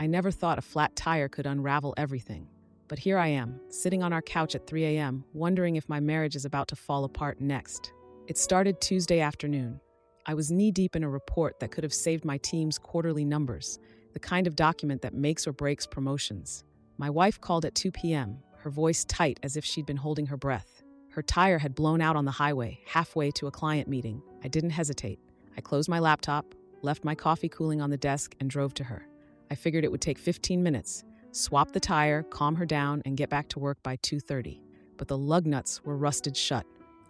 I never thought a flat tire could unravel everything. But here I am, sitting on our couch at 3 a.m., wondering if my marriage is about to fall apart next. It started Tuesday afternoon. I was knee-deep in a report that could have saved my team's quarterly numbers, the kind of document that makes or breaks promotions. My wife called at 2 p.m., her voice tight as if she'd been holding her breath. Her tire had blown out on the highway, halfway to a client meeting. I didn't hesitate. I closed my laptop, left my coffee cooling on the desk, and drove to her. I figured it would take 15 minutes, swap the tire, calm her down, and get back to work by 2:30. But the lug nuts were rusted shut.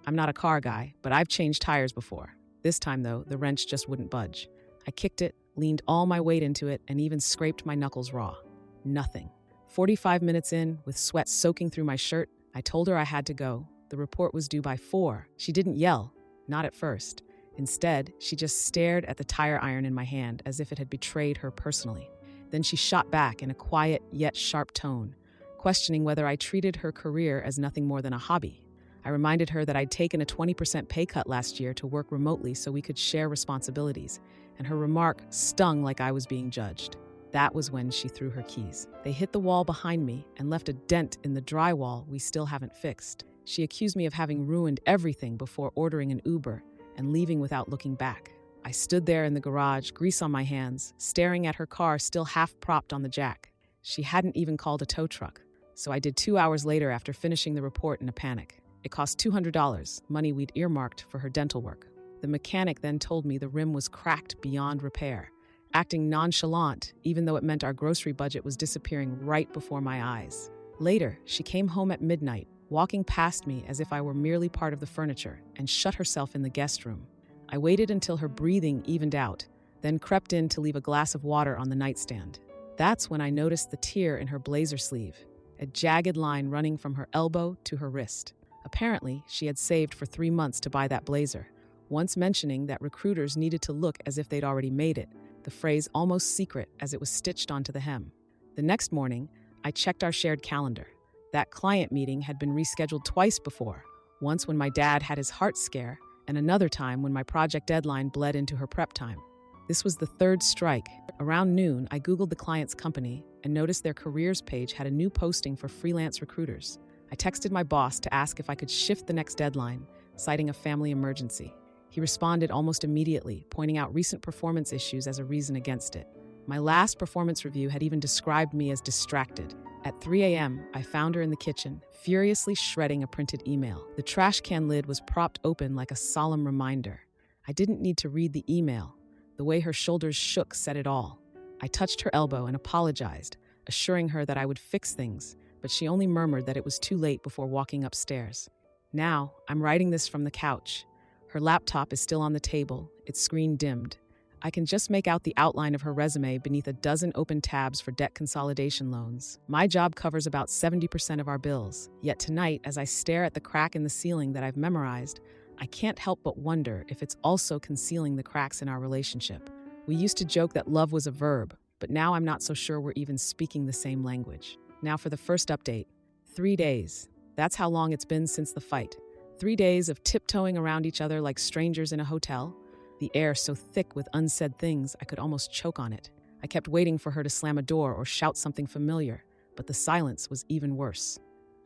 I'm not a car guy, but I've changed tires before. This time, though, the wrench just wouldn't budge. I kicked it, leaned all my weight into it, and even scraped my knuckles raw. Nothing. 45 minutes in, with sweat soaking through my shirt, I told her I had to go. The report was due by 4. She didn't yell, not at first. Instead, she just stared at the tire iron in my hand as if it had betrayed her personally. Then she shot back in a quiet yet sharp tone, questioning whether I treated her career as nothing more than a hobby. I reminded her that I'd taken a 20% pay cut last year to work remotely so we could share responsibilities, and her remark stung like I was being judged. That was when she threw her keys. They hit the wall behind me and left a dent in the drywall we still haven't fixed. She accused me of having ruined everything before ordering an Uber and leaving without looking back. I stood there in the garage, grease on my hands, staring at her car still half propped on the jack. She hadn't even called a tow truck, so I did 2 hours later after finishing the report in a panic. It cost $200, money we'd earmarked for her dental work. The mechanic then told me the rim was cracked beyond repair, acting nonchalant even though it meant our grocery budget was disappearing right before my eyes. Later, she came home at midnight, walking past me as if I were merely part of the furniture, and shut herself in the guest room. I waited until her breathing evened out, then crept in to leave a glass of water on the nightstand. That's when I noticed the tear in her blazer sleeve, a jagged line running from her elbow to her wrist. Apparently, she had saved for 3 months to buy that blazer, once mentioning that recruiters needed to look as if they'd already made it, the phrase almost secret as it was stitched onto the hem. The next morning, I checked our shared calendar. That client meeting had been rescheduled twice before, once when my dad had his heart scare, and another time when my project deadline bled into her prep time. This was the third strike. Around noon, I Googled the client's company and noticed their careers page had a new posting for freelance recruiters. I texted my boss to ask if I could shift the next deadline, citing a family emergency. He responded almost immediately, pointing out recent performance issues as a reason against it. My last performance review had even described me as distracted. At 3 a.m., I found her in the kitchen, furiously shredding a printed email. The trash can lid was propped open like a solemn reminder. I didn't need to read the email. The way her shoulders shook said it all. I touched her elbow and apologized, assuring her that I would fix things, but she only murmured that it was too late before walking upstairs. Now, I'm writing this from the couch. Her laptop is still on the table, its screen dimmed. I can just make out the outline of her resume beneath a dozen open tabs for debt consolidation loans. My job covers about 70% of our bills, yet tonight, as I stare at the crack in the ceiling that I've memorized, I can't help but wonder if it's also concealing the cracks in our relationship. We used to joke that love was a verb, but now I'm not so sure we're even speaking the same language. Now for the first update. 3 days. That's how long it's been since the fight. 3 days of tiptoeing around each other like strangers in a hotel. The air so thick with unsaid things I could almost choke on it. I kept waiting for her to slam a door or shout something familiar, but the silence was even worse.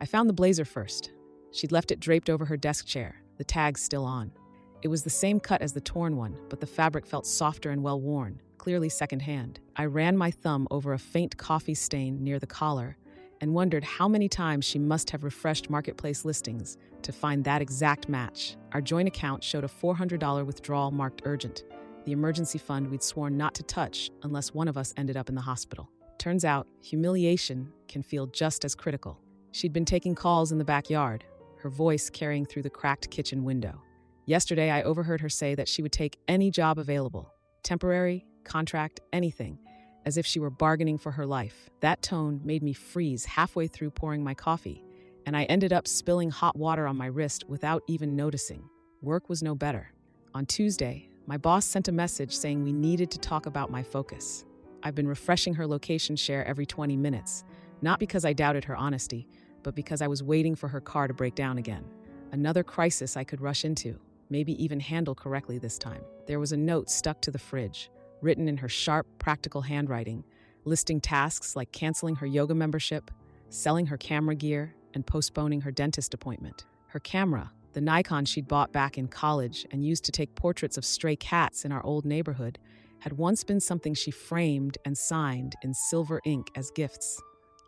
I found the blazer first. She'd left it draped over her desk chair, the tags still on. It was the same cut as the torn one, but the fabric felt softer and well-worn, clearly secondhand. I ran my thumb over a faint coffee stain near the collar and wondered how many times she must have refreshed marketplace listings to find that exact match. Our joint account showed a $400 withdrawal marked urgent, the emergency fund we'd sworn not to touch unless one of us ended up in the hospital. Turns out, humiliation can feel just as critical. She'd been taking calls in the backyard, her voice carrying through the cracked kitchen window. Yesterday, I overheard her say that she would take any job available, temporary, contract, anything, as if she were bargaining for her life. That tone made me freeze halfway through pouring my coffee, and I ended up spilling hot water on my wrist without even noticing. Work was no better. On Tuesday, my boss sent a message saying we needed to talk about my focus. I've been refreshing her location share every 20 minutes, not because I doubted her honesty, but because I was waiting for her car to break down again. Another crisis I could rush into, maybe even handle correctly this time. There was a note stuck to the fridge, written in her sharp, practical handwriting, listing tasks like canceling her yoga membership, selling her camera gear, and postponing her dentist appointment. Her camera, the Nikon she'd bought back in college and used to take portraits of stray cats in our old neighborhood, had once been something she framed and signed in silver ink as gifts.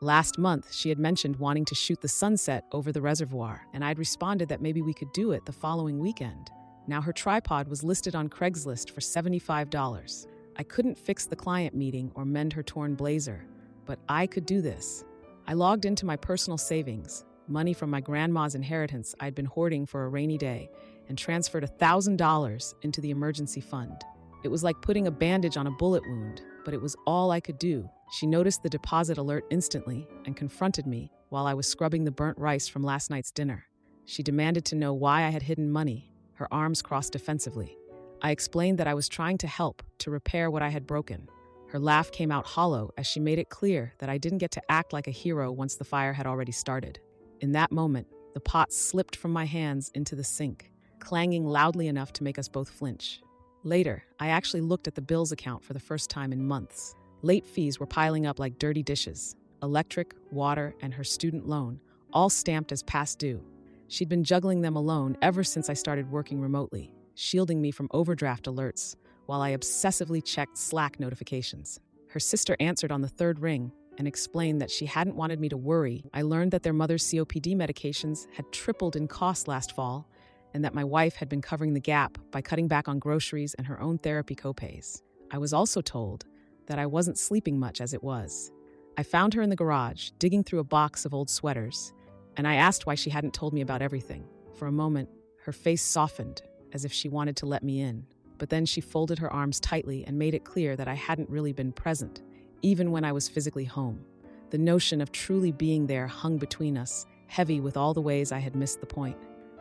Last month, she had mentioned wanting to shoot the sunset over the reservoir, and I'd responded that maybe we could do it the following weekend. Now her tripod was listed on Craigslist for $75. I couldn't fix the client meeting or mend her torn blazer, but I could do this. I logged into my personal savings, money from my grandma's inheritance I'd been hoarding for a rainy day, and transferred $1,000 into the emergency fund. It was like putting a bandage on a bullet wound, but it was all I could do. She noticed the deposit alert instantly and confronted me while I was scrubbing the burnt rice from last night's dinner. She demanded to know why I had hidden money, her arms crossed defensively. I explained that I was trying to help to repair what I had broken. Her laugh came out hollow as she made it clear that I didn't get to act like a hero once the fire had already started. In that moment, the pot slipped from my hands into the sink, clanging loudly enough to make us both flinch. Later, I actually looked at the bills account for the first time in months. Late fees were piling up like dirty dishes. Electric, water, and her student loan, all stamped as past due. She'd been juggling them alone ever since I started working remotely, shielding me from overdraft alerts while I obsessively checked Slack notifications. Her sister answered on the third ring and explained that she hadn't wanted me to worry. I learned that their mother's COPD medications had tripled in cost last fall, and that my wife had been covering the gap by cutting back on groceries and her own therapy copays. I was also told that I wasn't sleeping much as it was. I found her in the garage, digging through a box of old sweaters, and I asked why she hadn't told me about everything. For a moment, her face softened, as if she wanted to let me in. But then she folded her arms tightly and made it clear that I hadn't really been present, even when I was physically home. The notion of truly being there hung between us, heavy with all the ways I had missed the point.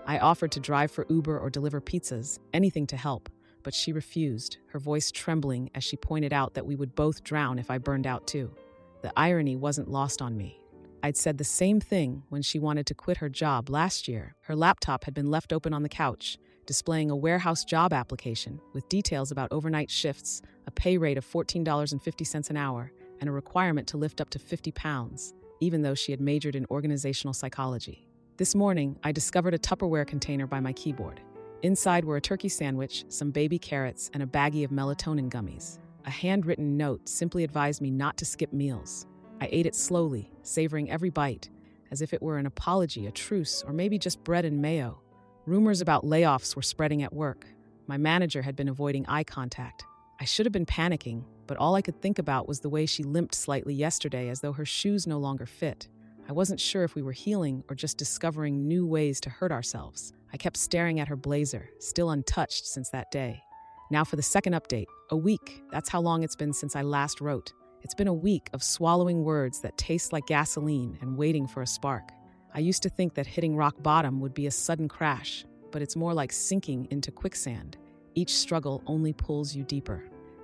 I offered to drive for Uber or deliver pizzas, anything to help, but she refused, her voice trembling as she pointed out that we would both drown if I burned out too. The irony wasn't lost on me. I'd said the same thing when she wanted to quit her job last year. Her laptop had been left open on the couch, displaying a warehouse job application with details about overnight shifts, a pay rate of $14.50 an hour, and a requirement to lift up to 50 pounds, even though she had majored in organizational psychology. This morning, I discovered a Tupperware container by my keyboard. Inside were a turkey sandwich, some baby carrots, and a baggie of melatonin gummies. A handwritten note simply advised me not to skip meals. I ate it slowly, savoring every bite, as if it were an apology, a truce, or maybe just bread and mayo. Rumors about layoffs were spreading at work. My manager had been avoiding eye contact. I should have been panicking, but all I could think about was the way she limped slightly yesterday as though her shoes no longer fit. I wasn't sure if we were healing or just discovering new ways to hurt ourselves. I kept staring at her blazer, still untouched since that day. Now for the second update. A week. That's how long it's been since I last wrote. It's been a week of swallowing words that taste like gasoline and waiting for a spark. I used to think that hitting rock bottom would be a sudden crash, but it's more like sinking into quicksand. Each struggle only pulls you deeper.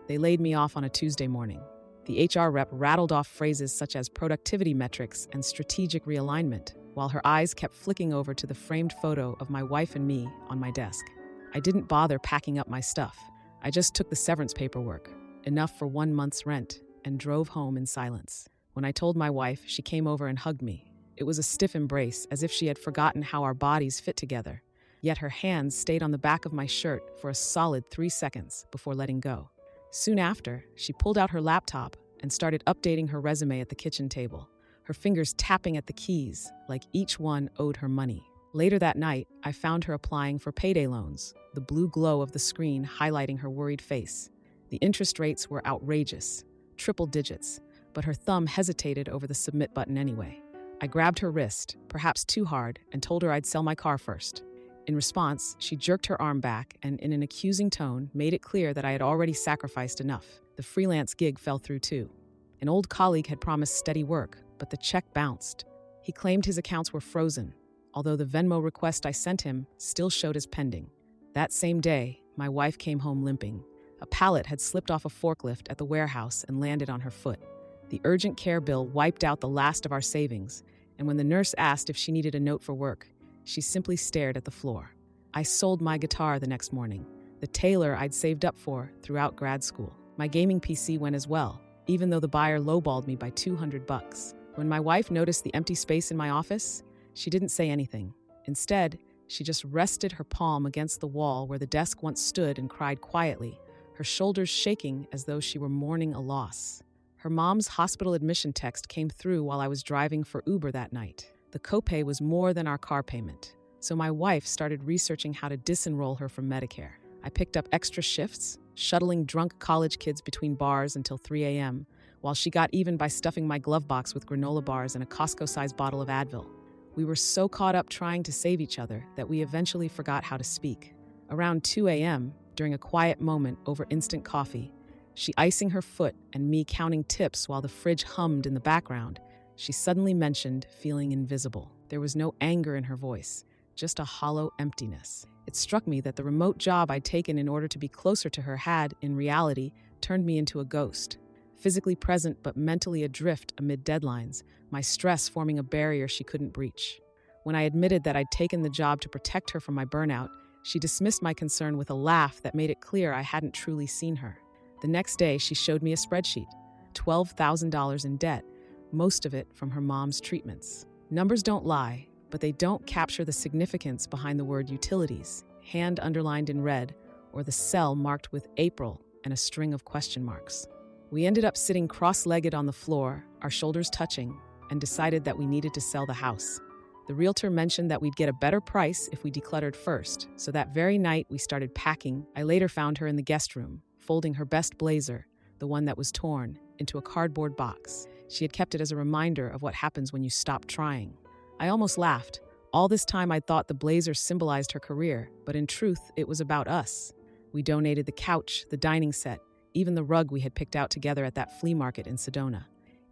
They laid me off on a Tuesday morning. The HR rep rattled off phrases such as productivity metrics and strategic realignment, while her eyes kept flicking over to the framed photo of my wife and me on my desk. I didn't bother packing up my stuff. I just took the severance paperwork, enough for 1 month's rent, and drove home in silence. When I told my wife, she came over and hugged me. It was a stiff embrace, as if she had forgotten how our bodies fit together. Yet her hands stayed on the back of my shirt for a solid 3 seconds before letting go. Soon after, she pulled out her laptop and started updating her resume at the kitchen table, her fingers tapping at the keys like each one owed her money. Later that night, I found her applying for payday loans, the blue glow of the screen highlighting her worried face. The interest rates were outrageous, triple digits, but her thumb hesitated over the submit button anyway. I grabbed her wrist, perhaps too hard, and told her I'd sell my car first. In response, she jerked her arm back and, in an accusing tone, made it clear that I had already sacrificed enough. The freelance gig fell through too. An old colleague had promised steady work, but the check bounced. He claimed his accounts were frozen, although the Venmo request I sent him still showed as pending. That same day, my wife came home limping. A pallet had slipped off a forklift at the warehouse and landed on her foot. The urgent care bill wiped out the last of our savings, and when the nurse asked if she needed a note for work, she simply stared at the floor. I sold my guitar the next morning, the tailor I'd saved up for throughout grad school. My gaming PC went as well, even though the buyer lowballed me by $200. When my wife noticed the empty space in my office, she didn't say anything. Instead, she just rested her palm against the wall where the desk once stood and cried quietly, her shoulders shaking as though she were mourning a loss. Her mom's hospital admission text came through while I was driving for Uber that night. The copay was more than our car payment, so my wife started researching how to disenroll her from Medicare. I picked up extra shifts, shuttling drunk college kids between bars until 3 a.m., while she got even by stuffing my glove box with granola bars and a Costco-sized bottle of Advil. We were so caught up trying to save each other that we eventually forgot how to speak. Around 2 a.m., during a quiet moment over instant coffee, she icing her foot and me counting tips while the fridge hummed in the background, she suddenly mentioned feeling invisible. There was no anger in her voice, just a hollow emptiness. It struck me that the remote job I'd taken in order to be closer to her had, in reality, turned me into a ghost. Physically present but mentally adrift amid deadlines, my stress forming a barrier she couldn't breach. When I admitted that I'd taken the job to protect her from my burnout, she dismissed my concern with a laugh that made it clear I hadn't truly seen her. The next day, she showed me a spreadsheet, $12,000 in debt, most of it from her mom's treatments. Numbers don't lie, but they don't capture the significance behind the word utilities, hand underlined in red, or the cell marked with April and a string of question marks. We ended up sitting cross-legged on the floor, our shoulders touching, and decided that we needed to sell the house. The realtor mentioned that we'd get a better price if we decluttered first, so that very night we started packing. I later found her in the guest room, folding her best blazer, the one that was torn, into a cardboard box. She had kept it as a reminder of what happens when you stop trying. I almost laughed. All this time I'd thought the blazer symbolized her career, but in truth, it was about us. We donated the couch, the dining set, even the rug we had picked out together at that flea market in Sedona.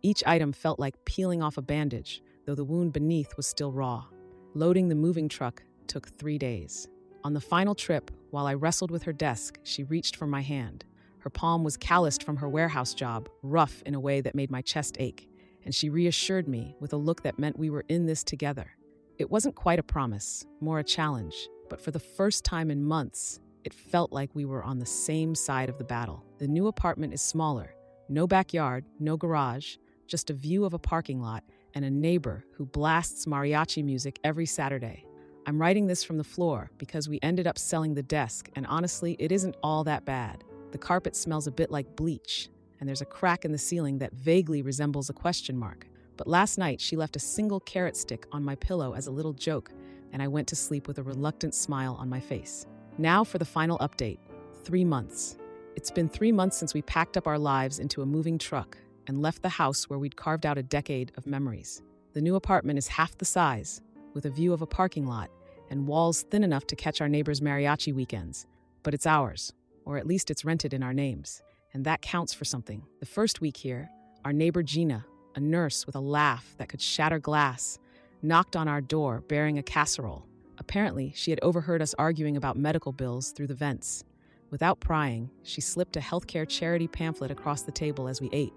Each item felt like peeling off a bandage, though the wound beneath was still raw. Loading the moving truck took 3 days. On the final trip, while I wrestled with her desk, she reached for my hand. Her palm was calloused from her warehouse job, rough in a way that made my chest ache, and she reassured me with a look that meant we were in this together. It wasn't quite a promise, more a challenge, but for the first time in months, it felt like we were on the same side of the battle. The new apartment is smaller. No backyard, no garage, just a view of a parking lot and a neighbor who blasts mariachi music every Saturday. I'm writing this from the floor because we ended up selling the desk, and honestly, it isn't all that bad. The carpet smells a bit like bleach, and there's a crack in the ceiling that vaguely resembles a question mark. But last night, she left a single carrot stick on my pillow as a little joke, and I went to sleep with a reluctant smile on my face. Now for the final update. 3 months. It's been 3 months since we packed up our lives into a moving truck and left the house where we'd carved out a decade of memories. The new apartment is half the size, with a view of a parking lot and walls thin enough to catch our neighbors' mariachi weekends. But it's ours, or at least it's rented in our names, and that counts for something. The first week here, our neighbor Gina, a nurse with a laugh that could shatter glass, knocked on our door bearing a casserole. Apparently, she had overheard us arguing about medical bills through the vents. Without prying, she slipped a healthcare charity pamphlet across the table as we ate.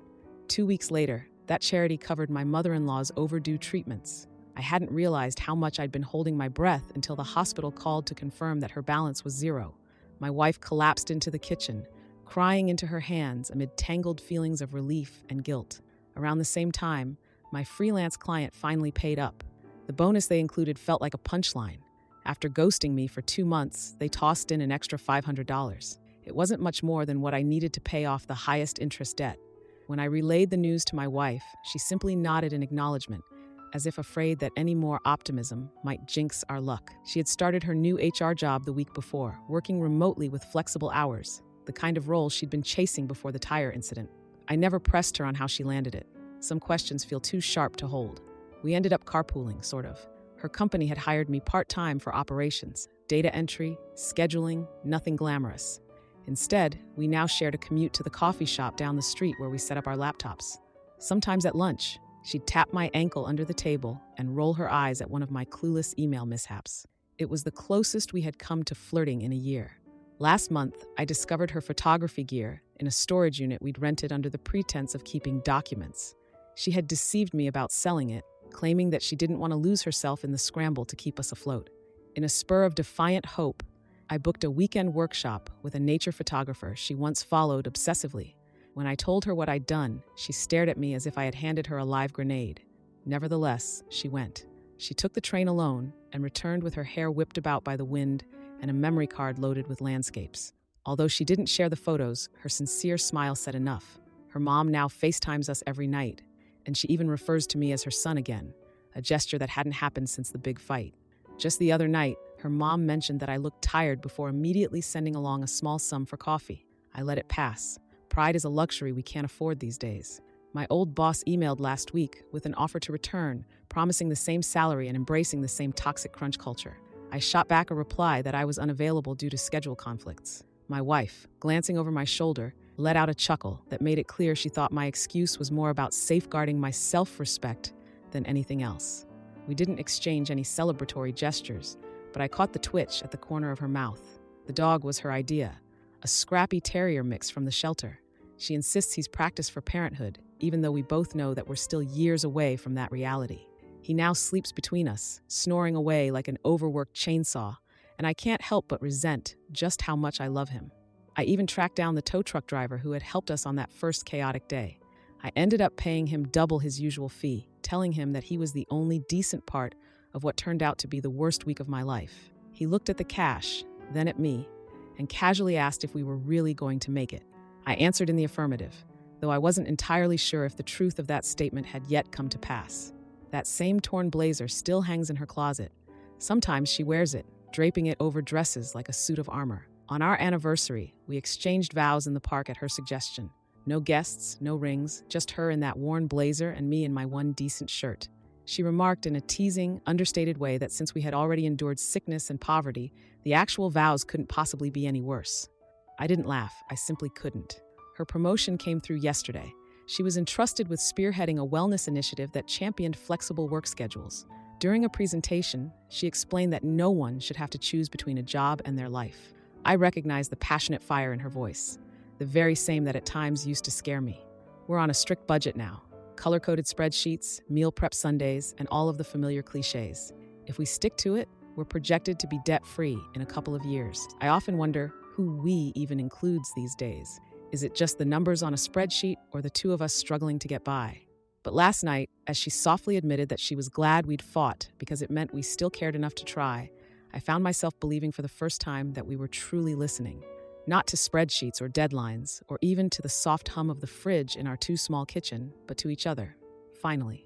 2 weeks later, that charity covered my mother-in-law's overdue treatments. I hadn't realized how much I'd been holding my breath until the hospital called to confirm that her balance was 0. My wife collapsed into the kitchen, crying into her hands amid tangled feelings of relief and guilt. Around the same time, my freelance client finally paid up. The bonus they included felt like a punchline. After ghosting me for 2 months, they tossed in an extra $500. It wasn't much more than what I needed to pay off the highest interest debt. When I relayed the news to my wife, she simply nodded in acknowledgement, as if afraid that any more optimism might jinx our luck. She had started her new HR job the week before, working remotely with flexible hours, the kind of role she'd been chasing before the tire incident. I never pressed her on how she landed it. Some questions feel too sharp to hold. We ended up carpooling, sort of. Her company had hired me part-time for operations, data entry, scheduling, nothing glamorous. Instead, we now shared a commute to the coffee shop down the street where we set up our laptops. Sometimes at lunch, she'd tap my ankle under the table and roll her eyes at one of my clueless email mishaps. It was the closest we had come to flirting in a year. Last month, I discovered her photography gear in a storage unit we'd rented under the pretense of keeping documents. She had deceived me about selling it, claiming that she didn't want to lose herself in the scramble to keep us afloat. In a spur of defiant hope, I booked a weekend workshop with a nature photographer she once followed obsessively. When I told her what I'd done, she stared at me as if I had handed her a live grenade. Nevertheless, she went. She took the train alone and returned with her hair whipped about by the wind and a memory card loaded with landscapes. Although she didn't share the photos, her sincere smile said enough. Her mom now FaceTimes us every night, and she even refers to me as her son again, a gesture that hadn't happened since the big fight. Just the other night, her mom mentioned that I looked tired before immediately sending along a small sum for coffee. I let it pass. Pride is a luxury we can't afford these days. My old boss emailed last week with an offer to return, promising the same salary and embracing the same toxic crunch culture. I shot back a reply that I was unavailable due to schedule conflicts. My wife, glancing over my shoulder, let out a chuckle that made it clear she thought my excuse was more about safeguarding my self-respect than anything else. We didn't exchange any celebratory gestures, but I caught the twitch at the corner of her mouth. The dog was her idea, a scrappy terrier mix from the shelter. She insists he's practiced for parenthood, even though we both know that we're still years away from that reality. He now sleeps between us, snoring away like an overworked chainsaw, and I can't help but resent just how much I love him. I even tracked down the tow truck driver who had helped us on that first chaotic day. I ended up paying him double his usual fee, telling him that he was the only decent part of what turned out to be the worst week of my life. He looked at the cash, then at me, and casually asked if we were really going to make it. I answered in the affirmative, though I wasn't entirely sure if the truth of that statement had yet come to pass. That same torn blazer still hangs in her closet. Sometimes she wears it, draping it over dresses like a suit of armor. On our anniversary, we exchanged vows in the park at her suggestion. No guests, no rings, just her in that worn blazer and me in my one decent shirt. She remarked in a teasing, understated way that since we had already endured sickness and poverty, the actual vows couldn't possibly be any worse. I didn't laugh, I simply couldn't. Her promotion came through yesterday. She was entrusted with spearheading a wellness initiative that championed flexible work schedules. During a presentation, she explained that no one should have to choose between a job and their life. I recognized the passionate fire in her voice, the very same that at times used to scare me. We're on a strict budget now. Color-coded spreadsheets, meal prep Sundays, and all of the familiar cliches. If we stick to it, we're projected to be debt-free in a couple of years. I often wonder who we even includes these days. Is it just the numbers on a spreadsheet or the two of us struggling to get by? But last night, as she softly admitted that she was glad we'd fought because it meant we still cared enough to try, I found myself believing for the first time that we were truly listening. Not to spreadsheets or deadlines, or even to the soft hum of the fridge in our too small kitchen, but to each other, finally.